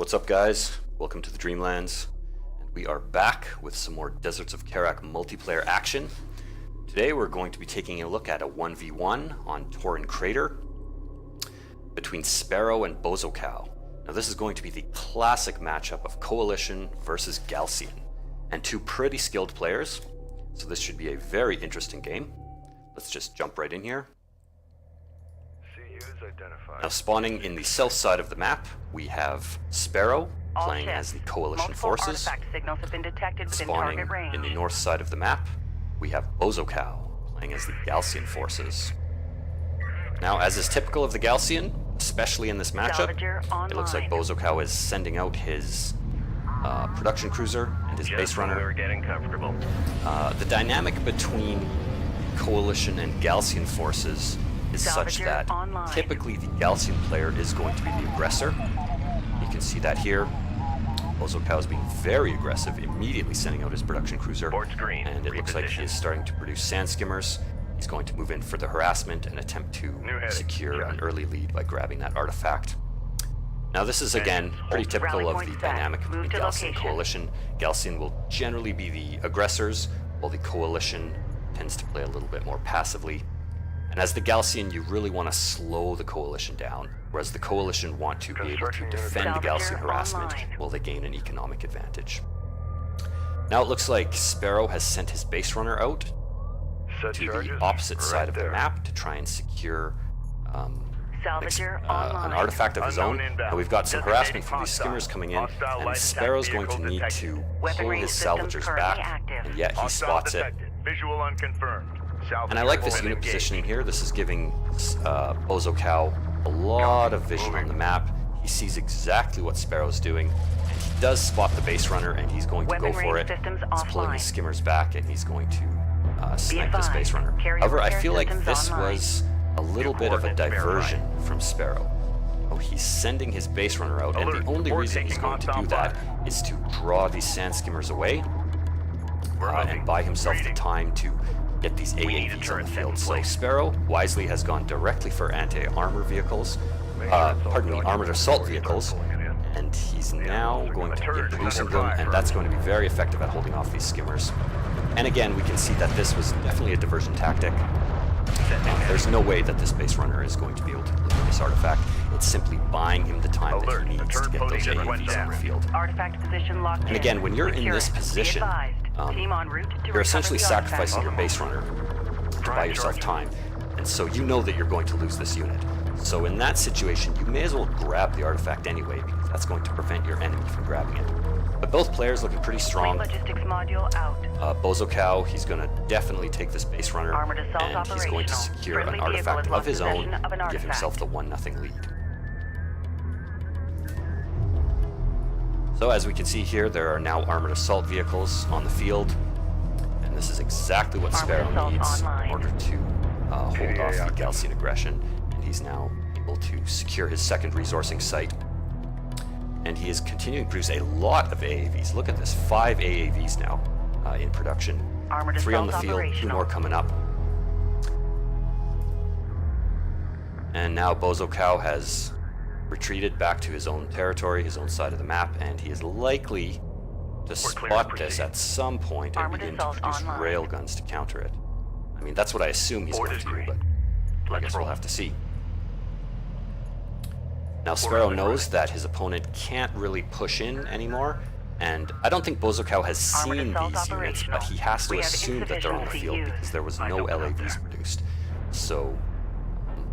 What's up, guys? Welcome to the Dreamlands, and we are back with some more Deserts of Kharak multiplayer action. Today we're going to be taking a look at a 1v1 on Torin Crater between Sparrow and Bozocow. Now this is going to be the classic matchup of Coalition versus Gaalsien, and two pretty skilled players, so this should be a very interesting game. Let's just jump right in here. Now spawning in the south side of the map, we have Sparrow playing as the Coalition forces. Spawning in the north side of the map, we have Bozocow playing as the Gaalsien forces. Now, as is typical of the Gaalsien, especially in this matchup, it looks like Bozocow is sending out his production cruiser and his base runner. The dynamic between Coalition and Gaalsien forces is such that typically the Gaalsien player is going to be the aggressor. You can see that here. Bozocow is being very aggressive, immediately sending out his production cruiser, and it looks like he is starting to produce sand skimmers. He's going to move in for the harassment and attempt to secure an early lead by grabbing that artifact. Now this is again pretty typical of the dynamic between Gaalsien and Coalition. Gaalsien will generally be the aggressors, while the Coalition tends to play a little bit more passively. And as the Gaalsien, you really want to slow the Coalition down, whereas the Coalition want to be able to defend the Gaalsien harassment while they gain an economic advantage. Now it looks like Sparrow has sent his base runner out to the opposite side of the map to try and secure an artifact of his own. Now we've got some harassment from these skimmers coming in, and Sparrow's going to need to pull his salvagers back, and yet he spots it. Visual unconfirmed. And I like this unit positioning here. This is giving Bozocow a lot of vision on the map. He sees exactly what Sparrow's doing, and he does spot the base runner, and he's going to go for it. He's pulling his skimmers back, and he's going to snipe this base runner. However, I feel like this was a little bit of a diversion from Sparrow. Oh, he's sending his base runner out, and the only reason he's going to do that is to draw these sand skimmers away and buy himself the time to get these AAVs on the field. So Sparrow wisely has gone directly for anti-armor vehicles, armored assault vehicles, and he's now going to begin producing them, and that's going to be very effective at holding off these skimmers. And again, we can see that this was definitely a diversion tactic. There's no way that this base runner is going to be able to deliver this artifact. It's simply buying him the time that he needs to get those AAVs on the field. And again, when you're in this position, you're essentially sacrificing your base runner to buy yourself time, and so you know that you're going to lose this unit. So in that situation, you may as well grab the artifact anyway, because that's going to prevent your enemy from grabbing it. But both players looking pretty strong. Bozocow, he's going to definitely take this base runner, and he's going to secure an artifact of his own and give himself the 1-0 lead. So as we can see here, there are now armored assault vehicles on the field, and this is exactly what Sparrow needs in order to hold off the Gaalsien aggression, and he's now able to secure his second resourcing site. And he is continuing to produce a lot of AAVs. Look at this, 5 AAVs now in production. 3 on the field, 2 more coming up. And now Bozocow has retreated back to his own territory, his own side of the map, and he is likely to spot this at some point and begin to produce railguns to counter it. I mean, that's what I assume he's going to do, but I guess we'll have to see. Now Sparrow knows that his opponent can't really push in anymore, and I don't think Bozocow has seen these units, but he has to assume that they're on the field because there was no LAVs produced. So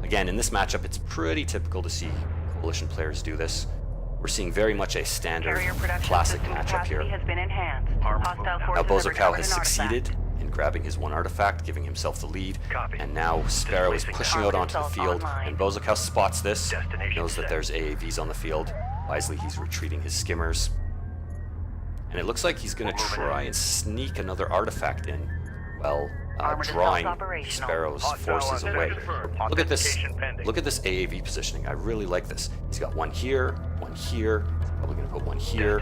again, in this matchup, it's pretty typical to see Coalition players do this. We're seeing very much a standard classic matchup here. Now Bozocow has succeeded in grabbing his 1 artifact, giving himself the lead, and now Sparrow is pushing out onto the field, and Bozocow spots this, knows that there's AAVs on the field. Wisely, he's retreating his skimmers, and it looks like he's going to try and sneak another artifact in while drawing Sparrow's forces away. Look at this AAV positioning. I really like this. He's got 1 here, 1 here, he's probably going to put 1 here,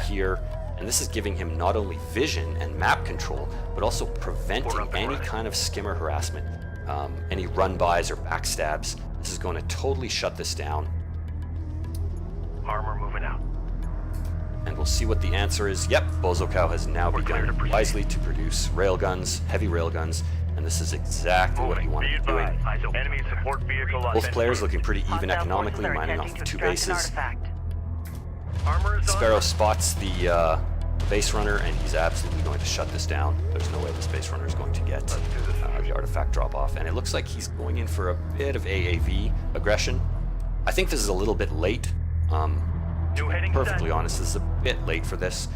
here, and this is giving him not only vision and map control, but also preventing any kind of skimmer harassment, any run-bys or backstabs. This is going to totally shut this down. Armor moving out. we'll see what the answer is. Yep, Bozocow has now begun wisely to produce railguns, heavy railguns, and this is exactly what you want to be doing. Both players looking pretty even economically, mining off of 2 bases. Sparrow spots the base runner, and he's absolutely going to shut this down. There's no way this base runner is going to get the artifact drop off, and it looks like he's going in for a bit of AAV aggression. I think this is a little bit late. To be perfectly honest, this is a bit late for this.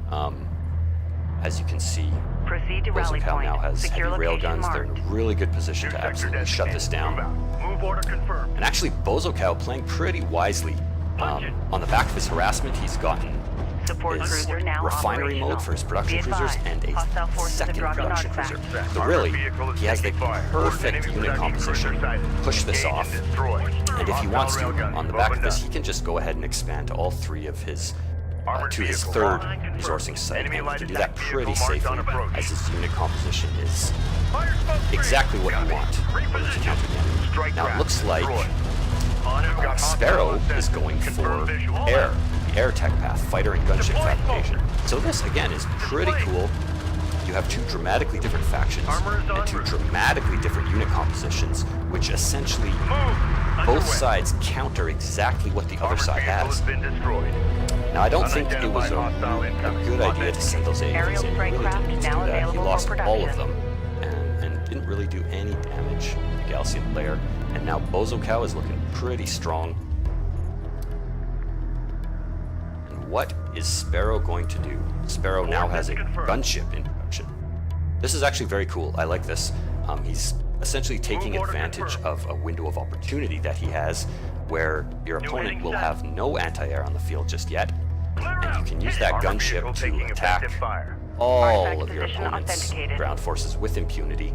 As you can see, Bozocow now has heavy railguns. They're in a really good position to absolutely shut this down. And actually, Bozocow playing pretty wisely. On the back of his harassment, he's gotten his refinery mode for his production cruisers and a second production cruiser. So really, he has the perfect unit composition to push this off. And if he wants to, on the back of this, he can just go ahead and expand to all 3 of his to his 3rd resourcing site, and he can do that pretty safely, as his unit composition is exactly what you want to counter the enemy. Now it looks like Sparrow is going for air, the air tech path, fighter and gunship fabrication. So this again is pretty cool. You have 2 dramatically different factions and 2 dramatically different unit compositions, which essentially both sides counter exactly what the other side has. Now I don't think it was a good idea to send those AAVs in. He really didn't need to do that. He lost all of them and didn't really do any damage to the Gaalsien player. And now Bozocow is looking pretty strong. And what is Sparrow going to do? Sparrow now has a gunship in production. This is actually very cool. I like this. He's essentially taking advantage of a window of opportunity that he has, where your opponent will have no anti-air on the field just yet, and you can use that gunship to attack all of your opponent's ground forces with impunity.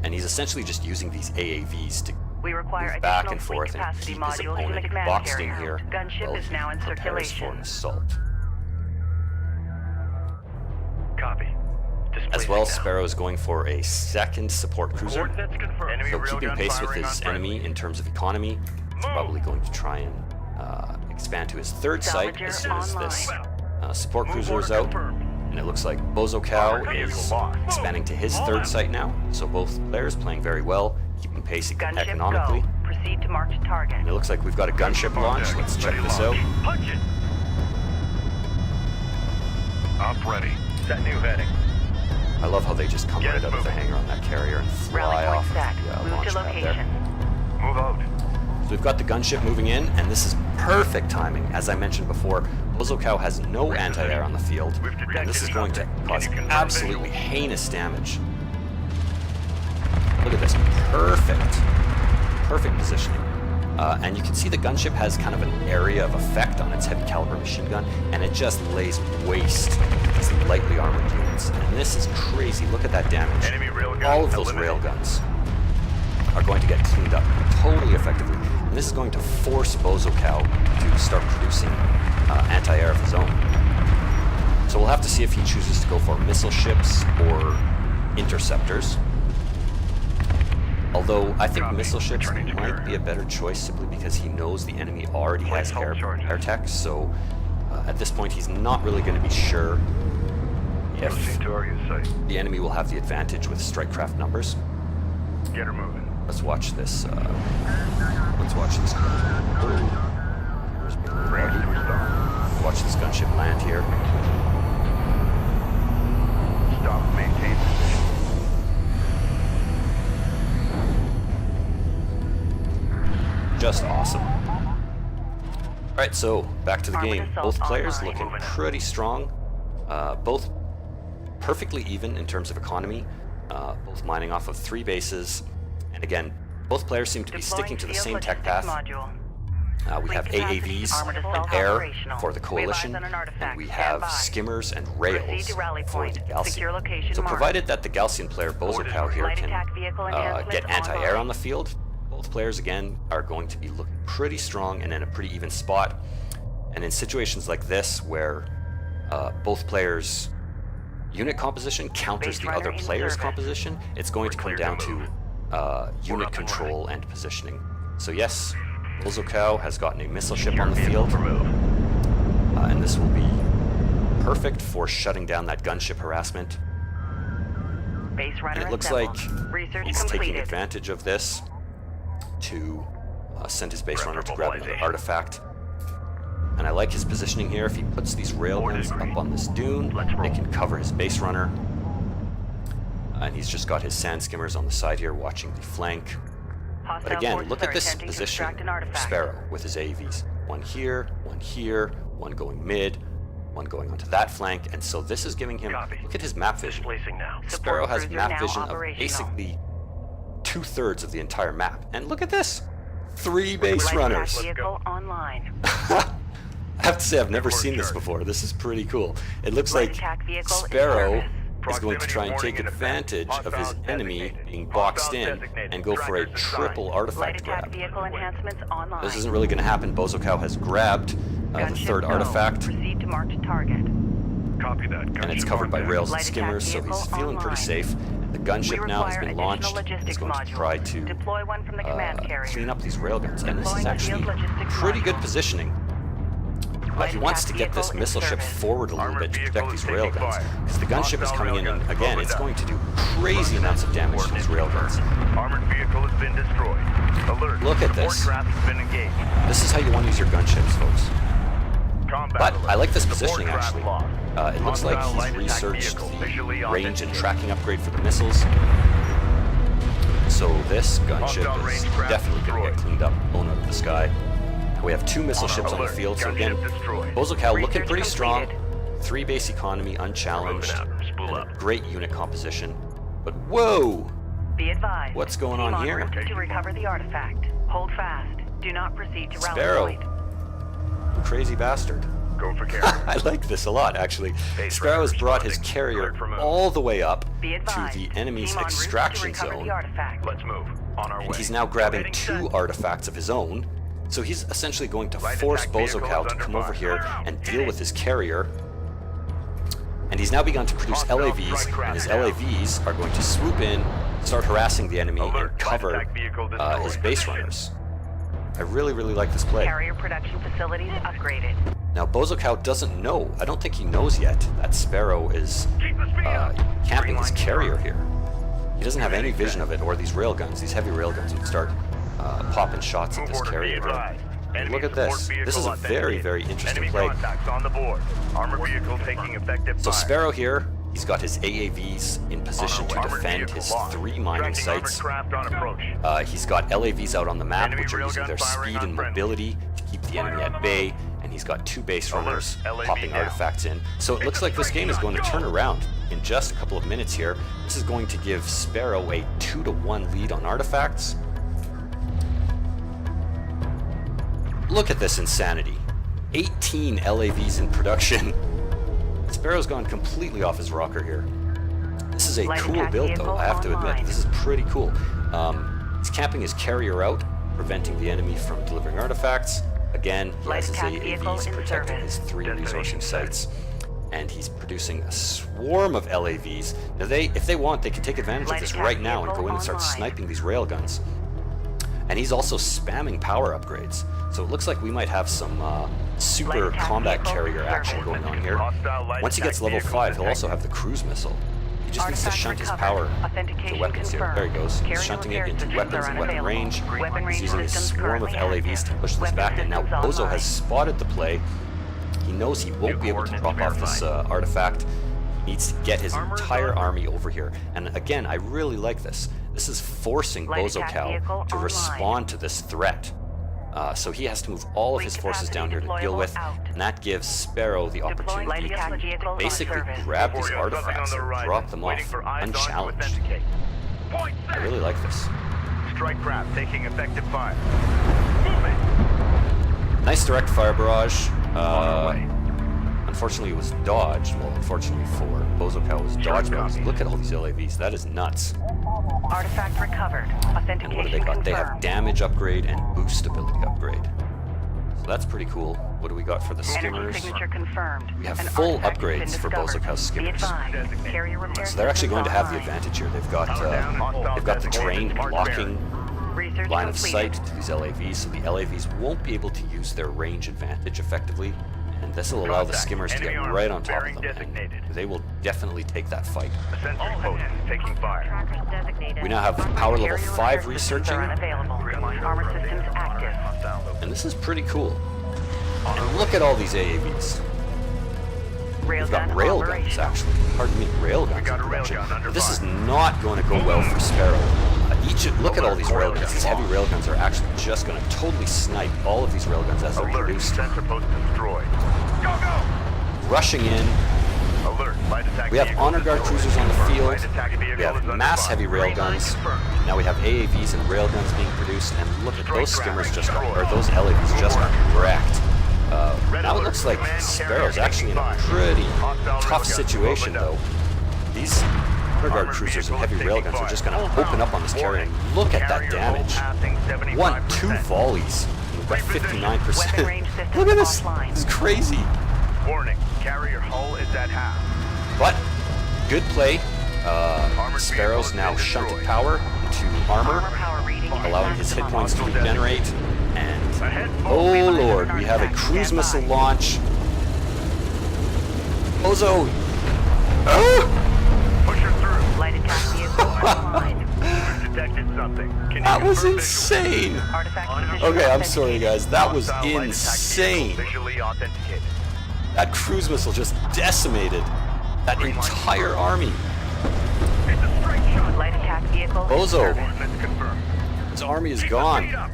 And he's essentially just using these AAVs to move back and forth and keep his opponent boxed in here while he prepares for an assault. Copy. As well, Sparrow is going for a 2nd support cruiser, so keeping pace with his enemy in terms of economy. He's probably going to try and expand to his 3rd site as soon as this support cruiser is out. And it looks like Bozocow is expanding to his 3rd site now, so both players playing very well, keeping pace economically. Proceed to marked target. And it looks like we've got a gunship launch. Let's check this out. Up ready. Set new heading. I love how they just come right out of the hangar on that carrier and fly off of the launch pad there. Move out. So we've got the gunship moving in, and this is perfect timing. As I mentioned before, Bozocow has no anti-air on the field, and this is going to cause absolutely heinous damage. Look at this, perfect positioning. And you can see the gunship has kind of an area of effect on its heavy caliber machine gun, and it just lays waste to these lightly armored units. And this is crazy. Look at that damage. All of those railguns are going to get cleaned up totally effectively. And this is going to force Bozocow to start producing anti-air of his own. So we'll have to see if he chooses to go for missile ships or interceptors. Although I think missile ships might be a better choice simply because he knows the enemy already has air tech, so at this point he's not really going to be sure if the enemy will have the advantage with strike craft numbers. Get her moving. Let's watch this. Let's watch this. Watch this gunship land here. Stop. Maintain position. Just awesome. Alright, so back to the game. Both players looking pretty strong. Both perfectly even in terms of economy. Both mining off of 3 bases. And again, both players seem to be sticking to the same tech path. We have AAVs and air for the Coalition, and we have skimmers and rails for the Gaalsien. So provided that the Gaalsien player Bozocow here can get anti-air on the field, both players again are going to be looking pretty strong and in a pretty even spot. And in situations like this where both players' unit composition counters the other player's composition, it's going to come down to unit control and positioning. So yes, Bozocow has gotten a missile ship on the field. and this will be perfect for shutting down that gunship harassment. Base runner And it looks assembled. like Research he's taking completed. advantage of this to send his base runner to grab another artifact. And I like his positioning here. If he puts these railguns up on this dune, they can cover his base runner. And he's just got his sand skimmers on the side here watching the flank. Hostile But again, forces look are at this attempting to position extract an of artifact. Sparrow with his AAVs. One here, one going mid, one going onto that flank. And so this is giving him, Copy. look at his map vision. Displacing now. Sparrow has cruiser map now vision of operational. basically 2/3 of the entire map. And look at this, 3 base Light runners. attack vehicle online. I have to say, I've never seen this before. This is pretty cool. It looks Light like attack vehicle in Sparrow service. is going to try and take advantage of his enemy being boxed in and go for a triple Light artifact attack grab. vehicle enhancements online. This isn't really going to happen. Bozocow has grabbed the Gunship 3rd go. artifact, Proceed to marked target. Copy that. and it's Gunship covered by on rails and Light attack skimmers, so he's vehicle feeling pretty online. safe. The gunship now has been launched. He's Logistics going to module. try to Deploy one from the command carrier. clean up these railguns, and this is Deploying actually field logistics pretty good module. positioning. He wants to get this missile ship forward a little bit to protect these railguns, because the gunship is coming in, and again, it's going to do crazy amounts of damage to these railguns. Armored vehicle has been destroyed. Alert. Look at Support this. trap has been engaged. This is how you want to use your gunships, folks. Combat But alert. I like this Support positioning, trap actually. lost. It looks like Hostile light he's attack researched vehicle the visually range and authenticated. tracking upgrade for the missiles. So this gunship Hostile is range craft definitely going to get destroyed. cleaned up, blown out of the sky. We have 2 missile ships on the Alert. field, so again, Gunship destroyed. Bozocow looking Research pretty strong. completed. 3 base economy, unchallenged, Moving out. Spool and a up. great unit composition. But whoa! Be advised. What's going Team on here? en route to recover the artifact. Hold fast. Do not proceed to rally Sparrow. point. Crazy bastard. Go for carrier. I like this a lot, actually. Base Sparrow has runner brought his responding. carrier Alert for move. all the way up Be to advised. the enemy's Team en route to extraction recover zone. the artifact. Let's move. On our way. And he's now grabbing Heading 2 set. artifacts of his own. So he's essentially going to Light force attack vehicle Bozocow is to under come over fire. here and deal with his carrier. And he's now begun to produce Hostile LAVs, strike craft and his down. LAVs are going to swoop in, start harassing the enemy, Alert. and Light cover attack vehicle his destroyed. base runners. I really, really like this play. Carrier production facilities upgraded. Now, Bozocow doesn't know, I don't think he knows yet, that Sparrow is Keep the speed up. camping his Green line carrier confirmed. here. He doesn't have any vision of it, or these railguns, these heavy railguns would start popping shots at Move this order, be carrier. advised. And Enemy look at support this. vehicle This is a very, authenticated. very interesting Enemy play. contacts on the board. Armored vehicle taking effective So fire. Sparrow here, he's got his AAVs in position to Armored defend vehicle his lost. 3 mining Tracking armored sites. craft on approach. He's got LAVs out on the map, Enemy which are using railgun their firing speed on and friendly. mobility to keep the enemy at bay. And he's got 2 base runners LAV popping down. artifacts in. So it looks like this game is going to turn around in just a couple of minutes here. This is going to give Sparrow a 2-to-1 lead on artifacts. Look at this insanity. 18 LAVs in production. Sparrow's gone completely off his rocker here. This is a Light cool attack build, vehicle though, I have to admit. online. This is pretty cool. He's camping his carrier out, preventing the enemy from delivering artifacts. Again, he Light has his attack vehicle AAVs in protecting service. his 3 Destination resourcing set. sites. And he's producing a swarm of LAVs. Now, if they want, they can take advantage of Light this attack right now and vehicle go in and start online. sniping these railguns. And he's also spamming power upgrades. So it looks like we might have some super Light attack combat vehicle carrier action service. going on here. Hostile light Once he attack gets level vehicle 5, he'll also detected. have the cruise missile. He just needs to Artifact shunt his recovered. power to Authentication weapons here. confirmed. There he goes. Carrier He's shunting it repair into systems weapons are and weapon unavailable. range. Weapon He's range using his systems swarm of currently LAVs to active. push this Weapon back, and now systems Bozo online. has spotted the play. He knows he won't New be able to coordinates drop off this artifact. He needs to get his Armor's entire on. army over here. And again, I really like this. This is forcing Light attack vehicle Bozocow to online. respond to this threat. So he has to move all of Fleet his forces capacity down here to deal deployable with, out. and that gives Sparrow the Light opportunity attack to vehicle on basically service. grab these Warrior, something artifacts on the and horizon. drop them Waiting off for eyes on to unchallenged. authenticate. Point I set. really like this. Strike craft taking effective fire. Movement. Nice direct fire barrage. On our way. Unfortunately, it was dodged. Well, unfortunately for Bozocow, it was dodged. But copy. look at all these LAVs. That is nuts. Artifact recovered. And what do Authentication they got? confirmed. They have damage upgrade and boost ability upgrade. So that's pretty cool. What do we got for the Enemy skimmers? signature confirmed. We have An full artifact has been upgrades for discovered. Bozocow's Be skimmers. advised. Carrier repair So they're actually going to have the systems advantage here. They've got Hostile they've got the designated. terrain Mark blocking online. Research line of completed. sight to these LAVs, so the LAVs won't be able to use their range advantage effectively And this will allow the Contact. skimmers to get Enemy right armor on top of bearing them. designated. And they will definitely take that fight. A sentry post taking fire. Trackers designated. We now have power level 5 researching, Are unavailable. Armor systems active. and this is pretty cool. And look at all these AAVs. We've got Railgun railguns, operational. actually. Pardon me, railguns. We got a in production. railgun under But this is fire. not going to go well for Sparrow. Look at all these railguns. These heavy railguns are actually just going to totally snipe all of these railguns as they're Alert. produced. Sensor post destroyed. Go, go! Rushing in. Alert. Light attack We have vehicle honor guard destroyed. cruisers on the field. Light attack vehicle We have is under mass fire. heavy Green line railguns. confirmed. Now we have AAVs and railguns being produced, and look at those skimmers just got, Destroyed. or those LAVs just got wrecked. Red Now it alert. looks like Command Sparrow's carrier actually in a taking fire. pretty Hostile tough railgun situation, opened up. though. These honor guard Armored cruisers and vehicle heavy taking railguns are fire. just going to Full open up power. on this carrier. Warning. And look at that Carrier damage. hull passing 75%. 1-2 volleys. We've got 59%. Weapon range systems Look at this. offline. This is crazy. Warning. Carrier hull is at half. But good play. Armored Sparrow's vehicle now has been shunted destroyed. power into Armor armor, power reading at allowing his hit maximum. points to Hostile regenerate. And Ahead. oh We have an lord, we have a artifact. cruise Stand missile by. launch. Bozo! Ah! Push her through. Light attack vehicle online. We've detected something. Can you That was confirm insane! Artifact position Okay, I'm authenticated. sorry guys, that was Hostile light attack insane. vehicle Visually authenticated. That cruise missile just decimated that entire army. It's a straight shot. Light attack vehicle in Bozo. service. Coordinates confirmed. His army is Keep the gone. speed up.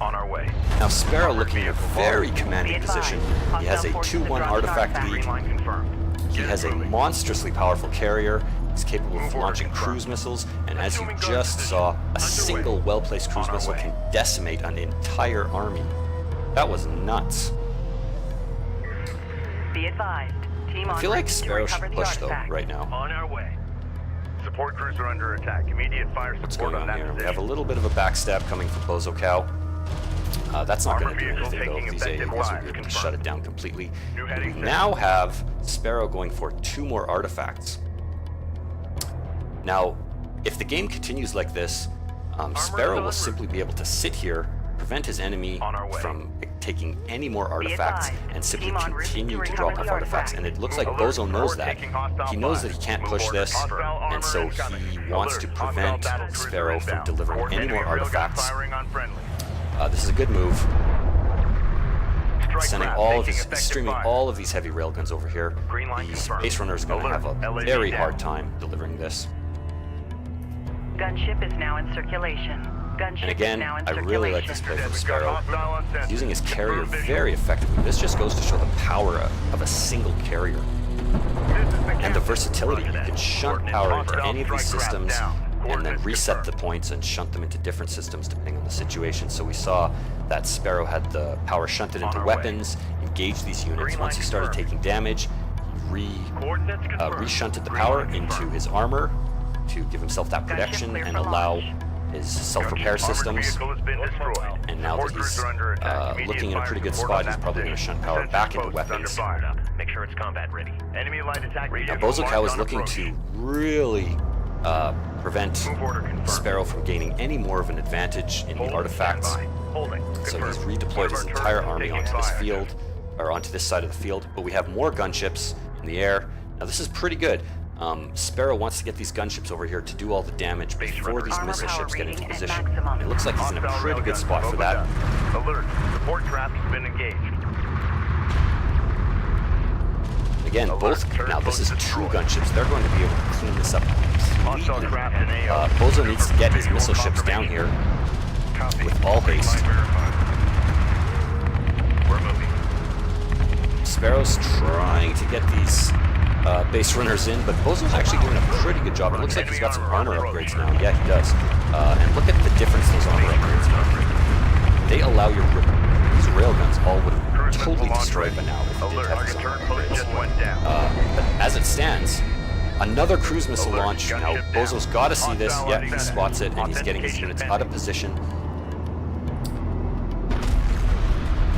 On our way. Now Sparrow looking in a very commanding Be advised, position. He has a hostile forces 2-1 have dropped artifact artifact. lead. Green line confirmed. He Get has a moving. monstrously powerful carrier. He's capable of Move order launching confirmed. cruise missiles, and as you Assuming guard just position. saw, a Underway. single well-placed cruise On our missile way. can decimate an entire army. That was nuts. Be advised. Team I on feel like route to Sparrow should recover the push though artifact. right now. On our way. Support cruiser under attack. Immediate fire What's support going on on that here? We position. have a little bit of a backstab coming from Bozocow. That's not going Armored to do vehicle anything though. taking These effective AAVs will fire. be able to Confirmed. shut it down completely. New And heading we set. now have Sparrow going for 2 more artifacts. Now, if the game continues like this, Sparrow will delivered. simply be able to sit here, prevent his enemy On our way. from taking any more artifacts, advised, and simply team en route to continue to recover drop the off artifacts. artifact. And it looks like Alert. Bozo knows We're that. taking hostile He knows fire. that he can't Move push order. this, Hostile armor and so incoming. he wants to Alert. Hostile prevent battle cruiser Sparrow from inbound. delivering any Coordinating more railgun artifacts. firing on friendly. This is a good move. Strike Sending craft all of taking his, effective streaming fire. all of these heavy railguns over here. Green line The confirmed. space runners are going to Alert. have a LED very down. hard time delivering this. Gunship is now in circulation. Gunship And again, is now in I circulation. really like this play from We've got Sparrow. hostile on sensor. He's using his carrier Confirmed visual. very effectively. This just goes to show the power of a single carrier and the versatility. You can shunt power into any of these systems and then reset the points and shunt them into different systems depending on the situation. So we saw that Sparrow had the power shunted into On our way. weapons, engaged these units. Green Once line he started confirmed. taking damage, he Coordinates confirmed. reshunted the Green power line into confirmed. his armor to give himself that protection clear and for allow launch. his self-repair Armored systems. vehicle has been destroyed. And now that Support he's cruiser under attack. Immediate looking in a fire pretty good support spot, on he's that probably going to position. shunt power Sensor back into post is under weapons. fire. Make sure it's combat ready. Enemy light attack. Now vehicle Bozocow marked is on looking approach. to really prevent Move order confirmed. Sparrow from gaining any more of an advantage in the Hold, artifacts. standby. Holding. So Confirmed. he's One redeployed of his our entire turrets army taking onto this fire. field, or onto this side of the field. But we have more gunships in the air. Now this is pretty good. Sparrow wants to get these gunships over here to do all the damage before these Armor missile power ships get into reading at position. maximum. It looks like he's in a Hostile pretty good railgun spot for opened that. up. Alert. Support trap has been engaged. Again, Alert, both. turret Now this post is two destroyed. gunships. They're going to be able to clean this up Hostile completely. craft in AO. Bozo needs to get his Visual missile ships down here confirmation. Copy. with all Green haste. line verified. We're moving. Sparrow's trying to get these base runners in, but Bozo's actually doing a pretty good job. It looks like he's got some armor upgrades now. Yeah, he does. And look at the difference those armor upgrades make. They allow your these railguns all would have Cruise totally missile destroyed by launch now if they ready. did Alert. have Target these armor turret post upgrades. just went down. But as it stands, another cruise missile Alert, launch. Now gunship down. Bozo's got to see this. Hostile Yeah, on he center. spots it, and he's getting his Authentication units pending. out of position.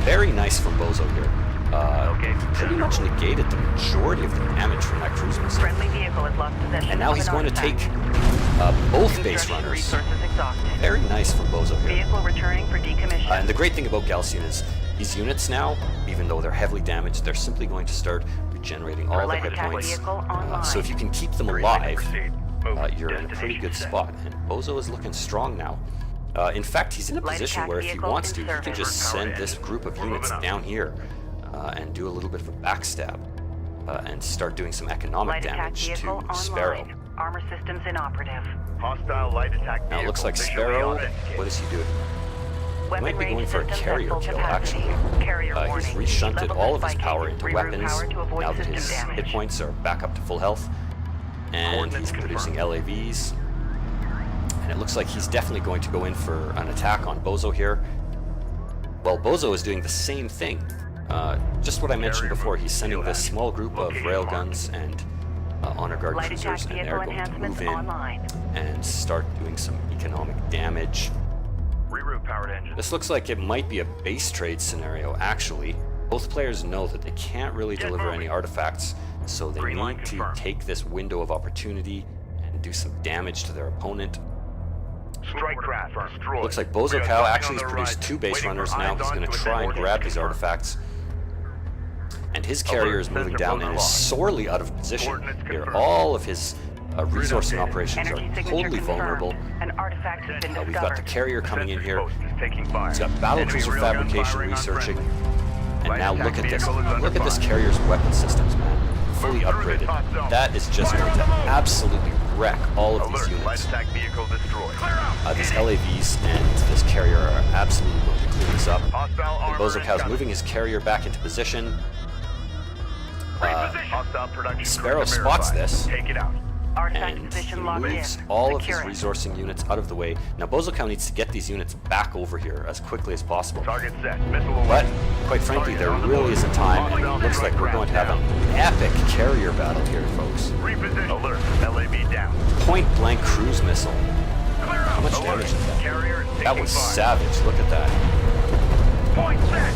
Very nice from Bozo here. Okay. Pretty much negated the majority of the damage from that cruise missile. Friendly vehicle has lost possession And now of he's an going to take artifact. both base Construction runners. resources exhausted. Very nice from Bozo here. Vehicle returning for decommission. And the great thing about Gaalsien is These units now, even though they're heavily damaged, they're simply going to start regenerating all the hit points. So if you can keep them alive, you're in a pretty good spot. And Bozo is looking strong now. In fact, he's in a position where if he wants to, he can just send this group of units down here and do a little bit of a backstab and start doing some economic damage to Sparrow. Armor systems inoperative. Hostile light attack vehicle. Now it looks like visually Sparrow, authenticated. what is he doing? He Weapon might be range going for a systems at carrier full kill, capacity. actually. Carrier He's warning. reshunted Level all of his spiking. power into Reroute weapons power to avoid now that system his damage. hit points are back up to full health. And Coordinates he's producing confirmed. LAVs. And it looks like he's definitely going to go in for an attack on Bozo here. Well, Bozo is doing the same thing. Just what I mentioned before, he's sending this small group of railguns and honor guard Light cruisers, attack and vehicle they're going to enhancements move in online. and start doing some economic damage. Reroute powered engine. This looks like it might be a base trade scenario, actually. Both players know that they can't really deliver any artifacts, so they Green line need to confirmed. take this window of opportunity and do some damage to their opponent. Strike craft destroyed. Looks like We are Bozocow touching actually on has the produced right. 2 base Waiting runners for now. eyes He's on going to to try and advance grab these confirmed. artifacts. And his carrier is moving Sensor down buzzer and is locked. sorely out of position Coordinates here. confirmed. All of his resourcing updated. operations Energy are signature totally confirmed. vulnerable. An artifact has been discovered. We've got the carrier coming in Sensor here. post is taking fire. He's got battle Enemy cruiser railgun fabrication firing on researching. friendly. And Light now attack look at this. vehicle is under Look at this fire. carrier's weapon systems, man. Fully Move through the upgraded. top zone. That is just going to absolutely wreck all of these Alert, light units. attack vehicle destroyed. Clear out. This LAVs and this carrier are absolutely going to clean this up. Hostile And armor Bozocow's incoming. moving his carrier back into position. Hostile production Sparrow cruiser spots verified. this. Take it out. Artifact And position he locked in. moves all of his Secure it. resourcing units out of the way. Now Bozocow needs to get these units back over here as quickly as possible. Target set. Missile away. But, quite frankly, there really isn't time, and it looks like we're going to have an epic carrier battle here, folks. Reposition. Alert. LAV down. Point-blank cruise missile. Clear out. How much Alert. damage is that? Carrier is That taking was fire. savage. Look at that. Point set.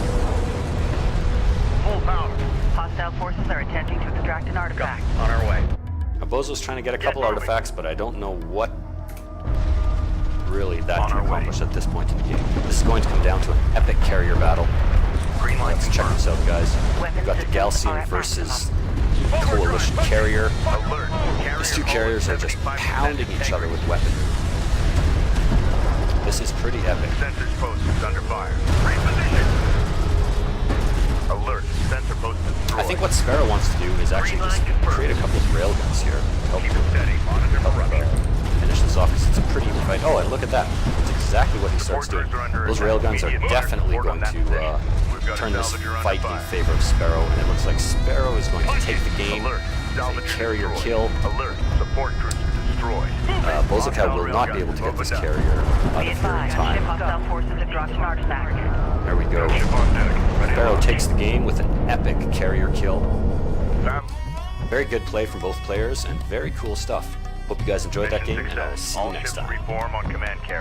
Full power. Hostile forces are attempting to extract an artifact. On our way. Now, Bozo's trying to get a couple moving. artifacts, but I don't know what really that On can our way. accomplish at this point in the game. This is going to come down to an epic carrier battle. Green light Let's check confirmed. this out, guys. Weapon We've got the systems are Gaalsien at versus maximum. Coalition carrier. Alert. Carrier These two hull carriers are at just 75% pounding each other integrity. with weaponry. This is pretty epic. Sensors post is under fire. Reposition. Alert. Sensor post destroyed. I think what Sparrow wants to do is actually just create a couple of railguns here to help Keep it steady. Monitor corruption. finish this off, because it's a pretty even fight. Oh, and look at that. That's exactly what he starts doing. Fortress are under Those attack. railguns are Immediate definitely support on going that to position. We've got a turn this salvager under fight in fire. favor of Sparrow, and it looks like Sparrow is going to Punch take it. the game. Alert. with a Salvager carrier destroyed. kill. Alert. Support cruiser destroyed. Bozocow will not be able to get this carrier out Be of here in advised, time. hostile forces have dropped an artifact. There we go. Ship on deck. Ready to Sparrow launch. takes the game with an epic carrier kill. Fab- Very good play from both players and very cool stuff. Hope you guys enjoyed that Mission game, and I will success. see you All next ships time. reform on command carrier.